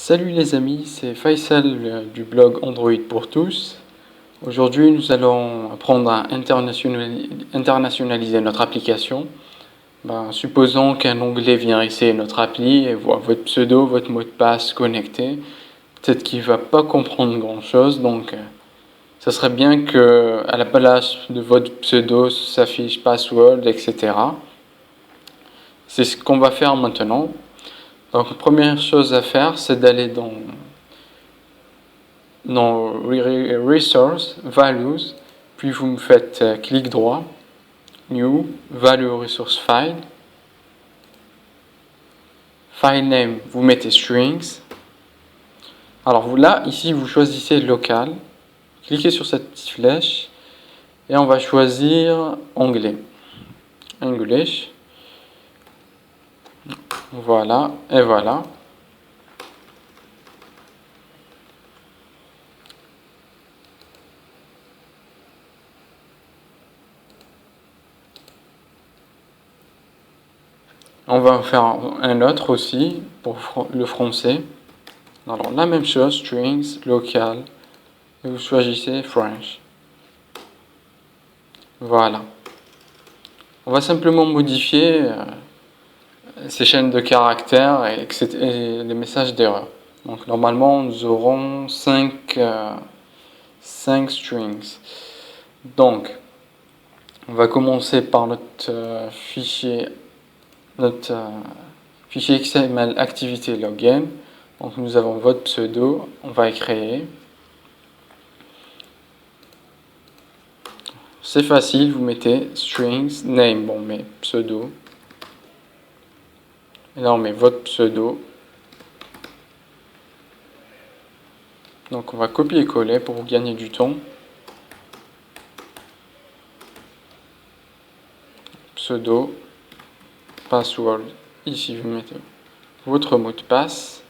Salut les amis, c'est Faisal du blog Android pour tous. Aujourd'hui, nous allons apprendre à internationaliser notre application. Supposons qu'un Anglais vient essayer notre appli et voit votre pseudo, votre mot de passe connecté. Peut-être qu'il ne va pas comprendre grand-chose, donc ça serait bien que à la place de votre pseudo s'affiche password, etc. C'est ce qu'on va faire maintenant. Donc, la première chose à faire, c'est d'aller dans Resource, Values, puis vous me faites clic droit, New, Value Resource File, File Name, vous mettez Strings. Alors là, ici, vous choisissez Local, cliquez sur cette petite flèche, et on va choisir Anglais, English. Voilà, et voilà. On va en faire un autre aussi pour le français. Alors la même chose, strings, local, et vous choisissez French. Voilà. On va simplement modifier ces chaînes de caractères et les messages d'erreur. Donc normalement nous aurons 5 strings. Donc on va commencer par notre fichier XML activité login. Donc nous avons votre pseudo, on va y créer. C'est facile, vous mettez strings name, bon mais pseudo. Et là on met votre pseudo. Donc on va copier-coller pour gagner du temps. Pseudo, password, ici vous mettez votre mot de passe.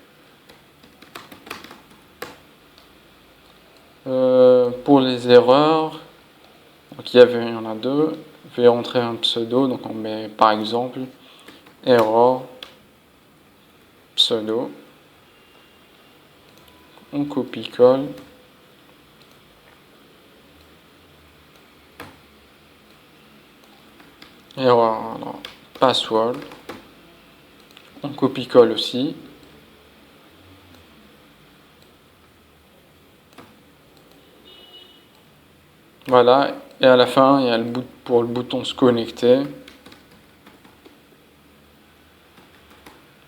Pour les erreurs, donc il y en a deux. Je vais entrer un pseudo, donc on met par exemple error pseudo. On copie-colle. Error, alors, password. On copie-colle aussi. Voilà, et à la fin, il y a pour le bouton se connecter.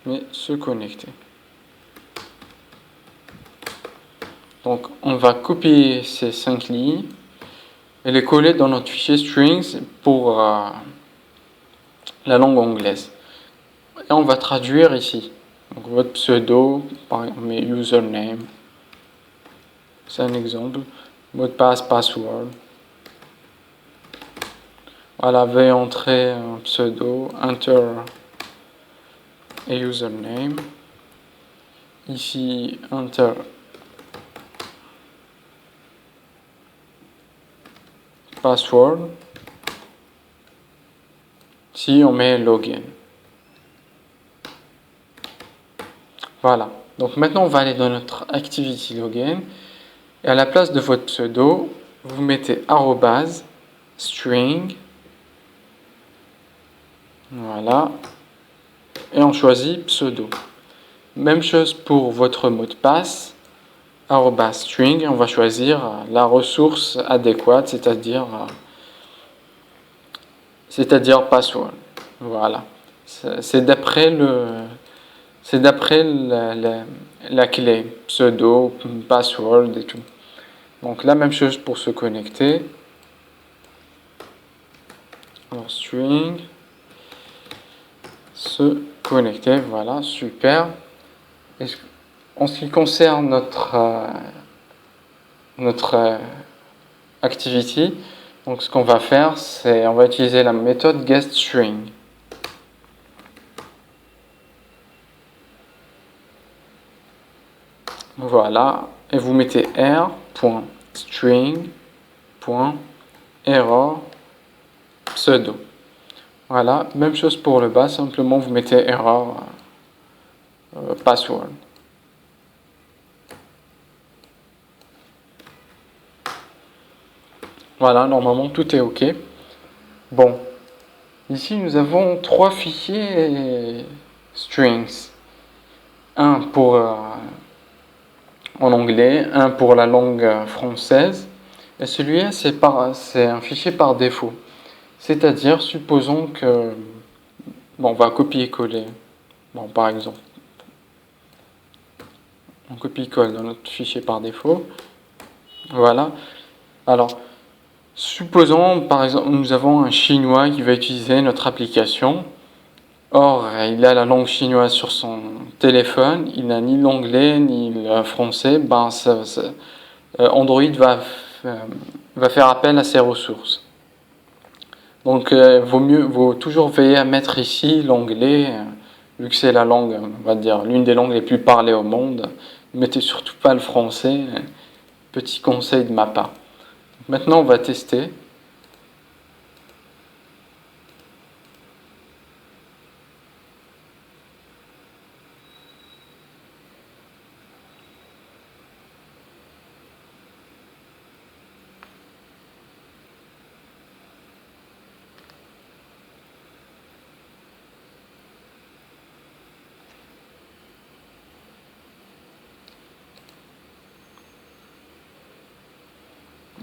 Mais se connecter. Donc, on va copier ces 5 lignes et les coller dans notre fichier strings pour la langue anglaise. Et on va traduire ici. Donc, votre pseudo, par exemple, mes username. C'est un exemple. Mot de passe, password. Voilà, veuillez entrer un pseudo, enter et username. Ici, enter password. Ici, on met login. Voilà. Donc maintenant, on va aller dans notre activity login. Et à la place de votre pseudo, vous mettez arrobase, string. Voilà. Et on choisit pseudo. Même chose pour votre mot de passe. Arrobase string. Et on va choisir la ressource adéquate, c'est-à-dire password. Voilà. C'est d'après la clé, pseudo, password et tout. Donc la même chose pour se connecter. Alors string, se connecter, voilà, super. En ce qui concerne notre activity, donc ce qu'on va faire, c'est on va utiliser la méthode getString. Voilà, et vous mettez r.string.error pseudo. Voilà, même chose pour le bas, simplement vous mettez error password. Voilà, normalement tout est OK. Bon, ici nous avons 3 fichiers strings. Un pour en anglais, un pour la langue française. Et celui-là, c'est un fichier par défaut. C'est-à-dire, supposons que... Bon, on va copier-coller. Bon, par exemple, on copie-colle dans notre fichier par défaut. Voilà. Alors, supposons, par exemple, nous avons un Chinois qui va utiliser notre application. Or, il a la langue chinoise sur son téléphone, il n'a ni l'anglais ni le français. Android va faire appel à ses ressources. Donc, vaut toujours veiller à mettre ici l'anglais, vu que c'est la langue, on va dire, l'une des langues les plus parlées au monde. Ne mettez surtout pas le français. Petit conseil de ma part. Maintenant, on va tester.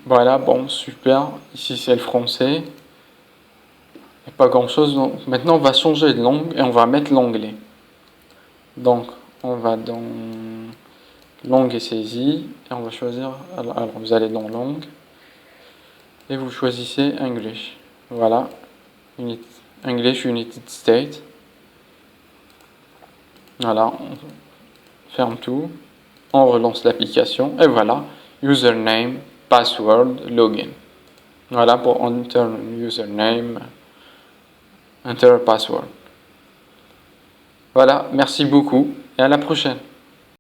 Voilà, bon, super. Ici, c'est le français. Il n'y a pas grand-chose. Donc, maintenant, on va changer de langue et on va mettre l'anglais. Donc, on va dans langue et saisie. Et on va choisir... Alors, vous allez dans langue. Et vous choisissez English. Voilà. English United States. Voilà. On ferme tout. On relance l'application. Et voilà. Username, password, login. Voilà pour enter username, enter password. Voilà, merci beaucoup et à la prochaine.